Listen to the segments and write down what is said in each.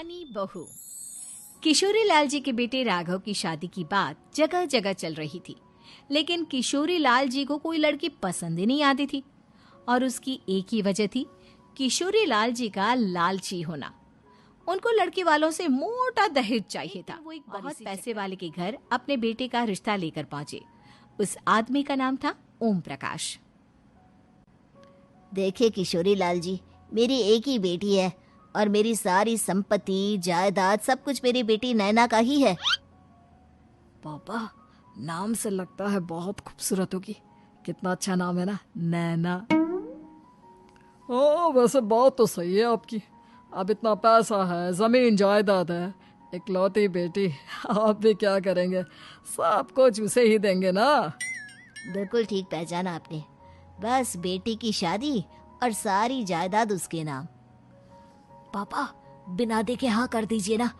कानी बहू। किशोरी लाल जी के बेटे राघव की शादी की बात जगह जगह चल रही थी, लेकिन किशोरी लाल जी को कोई लड़की पसंद ही नहीं आती थी। और उसकी एक ही वजह थी, किशोरी लाल जी का लालची होना। उनको लड़की वालों से मोटा दहेज चाहिए था। वो एक बहुत पैसे वाले के घर अपने बेटे का रिश्ता लेकर पहुंचे। उस आदमी का नाम था ओम प्रकाश। देखिए किशोरी लाल जी, मेरी एक ही बेटी है और मेरी सारी संपत्ति जायदाद सब कुछ मेरी बेटी नैना का ही है। पापा, नाम से लगता है बहुत खूबसूरत होगी। कितना अच्छा नाम है ना, नैना। ओ, वैसे बात तो सही है आपकी। अब इतना पैसा है, जमीन जायदाद है, इकलौती बेटी, आप भी क्या करेंगे? सब कुछ उसे ही देंगे ना। बिल्कुल ठीक पहचाना आपने। बस बेटी की शादी और सारी जायदाद उसके नाम। पापा, बिना देखे हाँ कर दीजिए ना।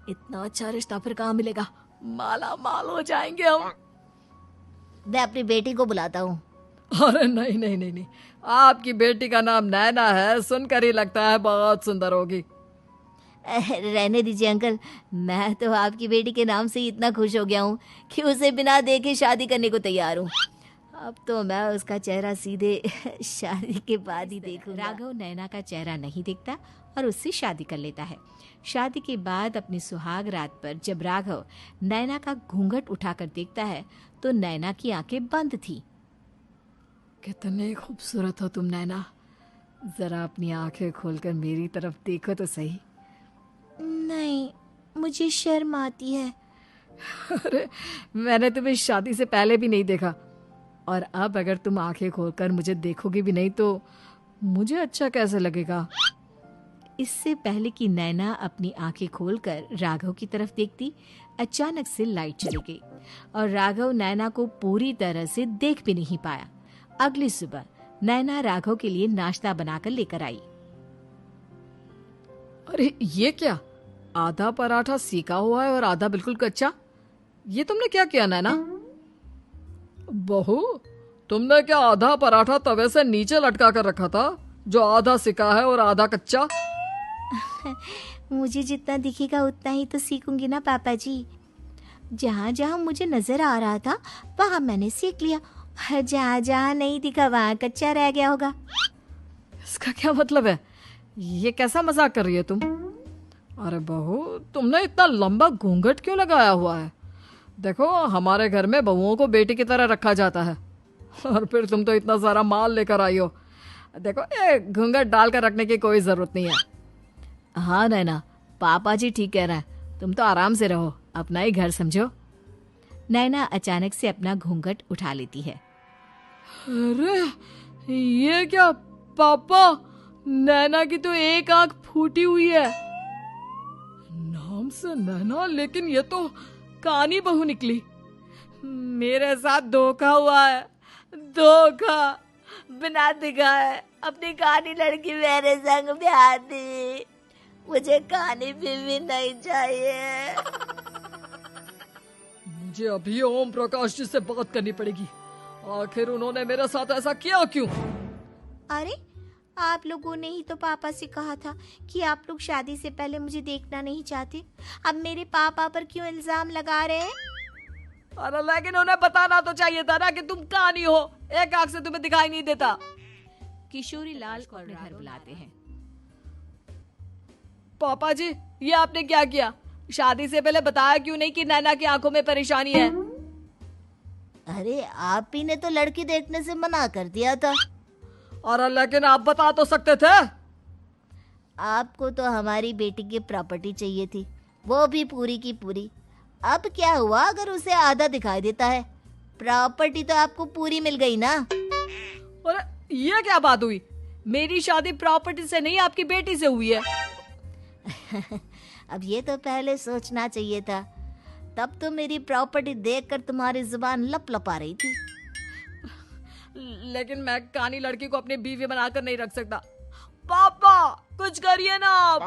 इतना अच्छा रिश्ता फिर कहाँ मिलेगा? माला माल हो जाएंगे हम। मैं अपनी बेटी को बुलाता हूँ। अरे नहीं नहीं नहीं नहीं, आपकी बेटी का नाम नैना है, सुनकर ही लगता है बहुत सुंदर होगी। रहने दीजिए अंकल, मैं तो आपकी बेटी के नाम से ही इतना खुश हो गया हूँ कि उसे बिना देखे शादी करने को तैयार हूँ। अब तो मैं उसका चेहरा सीधे शादी के बाद ही देखूंगा। राघव नैना का चेहरा नहीं देखता और उससे शादी कर लेता है। शादी के बाद अपनी सुहाग रात पर जब राघव नैना का घूंघट उठाकर देखता है तो नैना की आंखें बंद थी। कितने खूबसूरत हो तुम नैना, जरा अपनी आंखें खोलकर मेरी तरफ देखो तो सही। नहीं, मुझे शर्म आती है। अरे, मैंने तुम्हें शादी से पहले भी नहीं देखा, और अब अगर तुम आंखें खोलकर मुझे देखोगी भी नहीं तो मुझे अच्छा कैसे लगेगा? इससे पहले कि नैना अपनी आंखें खोलकर राघव की तरफ देखती, अचानक से लाइट चली गई और राघव नैना को पूरी तरह से देख भी नहीं पाया। अगली सुबह नैना राघव के लिए नाश्ता बनाकर लेकर आई। अरे ये क्या, आधा पराठा सेका हुआ है और आधा बिल्कुल कच्चा। ये तुमने क्या किया नैना? बहू, तुमने क्या आधा पराठा तवे से नीचे लटका कर रखा था, जो आधा सिका है और आधा कच्चा? मुझे जितना दिखेगा उतना ही तो सीखूंगी ना पापा जी। जहाँ जहाँ मुझे नजर आ रहा था वहाँ मैंने सीख लिया, जहाँ जहाँ नहीं दिखा वहाँ कच्चा रह गया होगा। इसका क्या मतलब है? ये कैसा मजाक कर रही है तुम? अरे बहू, तुमने इतना लंबा घूंघट क्यों लगाया हुआ है? देखो, हमारे घर में बहुओं को बेटी की तरह रखा जाता है, और फिर तुम तो इतना सारा माल लेकर आई हो। देखो, ये घूंघट डालकर रखने की कोई जरूरत नहीं है। हाँ नैना, पापा जी ठीक कह रहे हैं, तुम तो आराम से रहो, अपना ही घर समझो। नैना अचानक से अपना घूंघट उठा लेती है। अरे ये क्या पापा, नैना की तो एक आंख फूटी हुई है। नाम से नैना, लेकिन ये तो कानी बहू निकली। मेरे साथ धोखा हुआ है, धोखा। बिना दिखाए अपनी कानी लड़की मेरे संग ब्याह दी। मुझे कानी भी नहीं चाहिए। मुझे अभी ओम प्रकाश जी से बात करनी पड़ेगी। आखिर उन्होंने मेरे साथ ऐसा किया क्यों? अरे, आप लोगों ने ही तो पापा से कहा था कि आप लोग शादी से पहले मुझे देखना नहीं चाहते। अब मेरे पापा पर क्यों इल्जाम लगा रहे हैं? अरे लेकिन उन्हें बताना तो चाहिए था ना कि तुम कानी हो, एक आंख से तुम्हें दिखाई नहीं देता। किशोरी लाल को अपने घर बुलाते हैं। पापा जी, ये आपने क्या किया? शादी से पहले बताया क्यों नहीं कि नैना की आंखों में परेशानी है? अरे, आप ही ने तो लड़की देखने से मना कर दिया था। और लेकिन आप बता तो सकते थे। आपको तो हमारी बेटी की प्रॉपर्टी चाहिए थी, वो भी पूरी की पूरी। अब क्या हुआ अगर उसे आधा दिखाई देता है? प्रॉपर्टी तो आपको पूरी मिल गई ना। अरे ये क्या बात हुई? मेरी शादी प्रॉपर्टी से नहीं, आपकी बेटी से हुई है। अब ये तो पहले सोचना चाहिए था, तब तो मेरी प्रॉपर्टी देखकर तुम्हारी जुबान लप लपा रही थी। लेकिन मैं कानी लड़की को अपनी बीवी बनाकर नहीं रख सकता। पापा, कुछ करिए ना आप।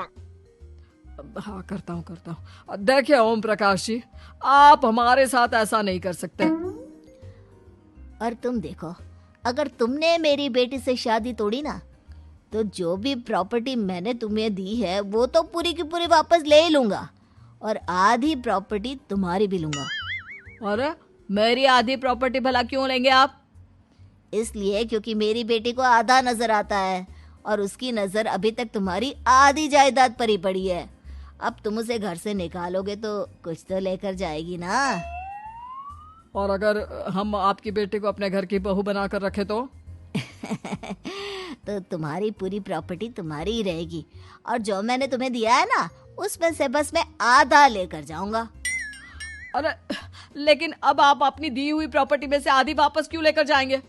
हाँ, करता हूँ। देखिए ओम प्रकाश जी, आप हमारे साथ ऐसा नहीं कर सकते। और तुम देखो, अगर तुमने मेरी बेटी से शादी तोड़ी ना तो जो भी प्रॉपर्टी मैंने तुम्हें दी है वो तो पूरी की पूरी वापस ले ही लूंगा और आधी प्रॉपर्टी तुम्हारी भी लूंगा। अरे मेरी आधी प्रॉपर्टी भला क्यों लेंगे आप? इसलिए क्योंकि मेरी बेटी को आधा नजर आता है और उसकी नजर अभी तक तुम्हारी आधी जायदाद पर ही पड़ी है। अब तुम उसे घर से निकालोगे तो कुछ तो लेकर जाएगी ना। और अगर हम आपकी बेटी को अपने घर की बहू बनाकर रखे तो? तो तुम्हारी पूरी प्रॉपर्टी तुम्हारी ही रहेगी और जो मैंने तुम्हें दिया है ना उसमें से बस मैं आधा लेकर जाऊंगा। अरे लेकिन अब आप अपनी दी हुई प्रॉपर्टी में से आधी वापस क्यों लेकर जाएंगे?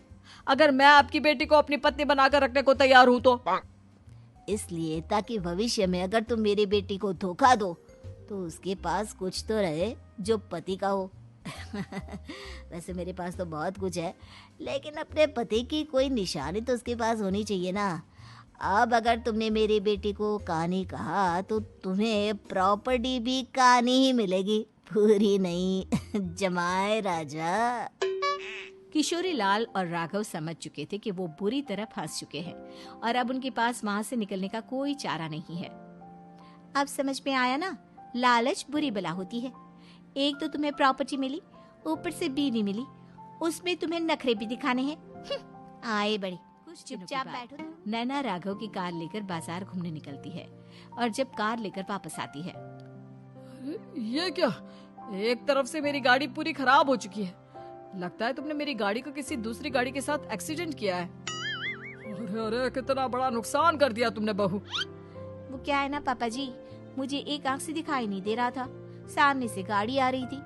अगर मैं आपकी बेटी को अपनी पत्नी बनाकर रखने को तैयार हूं तो? इसलिए ताकि भविष्य में अगर तुम मेरी बेटी को धोखा दो तो उसके पास कुछ तो रहे जो पति का हो। वैसे मेरे पास तो बहुत कुछ है लेकिन अपने पति की कोई निशानी तो उसके पास होनी चाहिए ना। अब अगर तुमने मेरी बेटी को कहानी कहा तो तुम्हें प्रॉपर्टी भी कहानी ही मिलेगी, पूरी नहीं। जमाए राजा। किशोरी लाल और राघव समझ चुके थे कि वो बुरी तरह फंस चुके हैं और अब उनके पास वहां से निकलने का कोई चारा नहीं है। अब समझ में आया ना, लालच बुरी बला होती है। एक तो तुम्हें प्रॉपर्टी मिली, ऊपर से बीवी मिली, उसमें तुम्हें नखरे भी दिखाने हैं। आए बड़ी, कुछ चुपचाप बैठो। नैना राघव की कार लेकर बाजार घूमने निकलती है और जब कार लेकर वापस आती है, ये क्या? एक तरफ से मेरी गाड़ी पूरी खराब हो चुकी है। लगता है तुमने मेरी गाड़ी को किसी दूसरी गाड़ी के साथ एक्सीडेंट किया है। अरे अरे कितना बड़ा नुकसान कर दिया तुमने बहू। वो क्या है ना पापा जी, मुझे एक आंख से दिखाई नहीं दे रहा था, सामने से गाड़ी आ रही थी।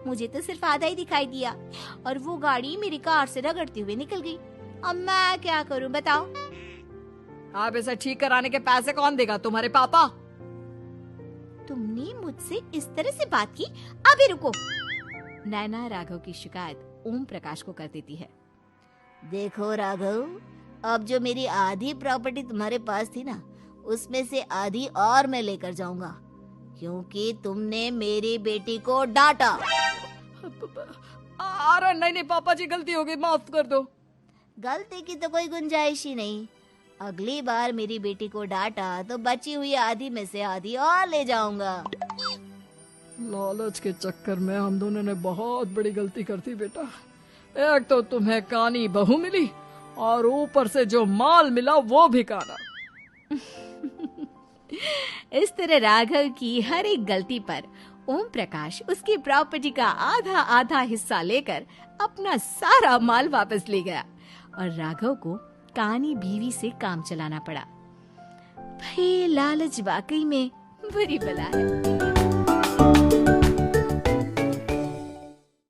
मुझे तो सिर्फ आधा ही दिखाई दिया और वो गाड़ी मेरी कार से रगड़ते हुए निकल गई। अब मैं क्या करूं बताओ? आप इसे ठीक कराने के पैसे कौन देगा? तुम्हारे पापा। तुमने मुझसे इस तरह से बात की? अभी रुको। नैना राघव की शिकायत ओम प्रकाश को कर देती है। देखो राघव, अब जो मेरी आधी प्रॉपर्टी तुम्हारे पास थी ना उसमें से आधी और मैं लेकर जाऊंगा क्योंकि तुमने मेरी बेटी को डांटा। अरे नहीं नहीं पापा जी, गलती हो गई, माफ कर दो। गलती की तो कोई गुंजाइश ही नहीं। अगली बार मेरी बेटी को डांटा तो बची हुई आधी में से आधी और ले जाऊंगा। लालच के चक्कर में हम दोनों ने बहुत बड़ी गलती कर दी बेटा। एक तो तुम्हें कानी बहू मिली और ऊपर से जो माल मिला वो भी काना। इस तरह राघव की हर एक गलती पर ओम प्रकाश उसकी प्रॉपर्टी का आधा आधा हिस्सा लेकर अपना सारा माल वापस ले गया और राघव को कानी बीवी से काम चलाना पड़ा। भाई लालच वाकई में बुरी बला है।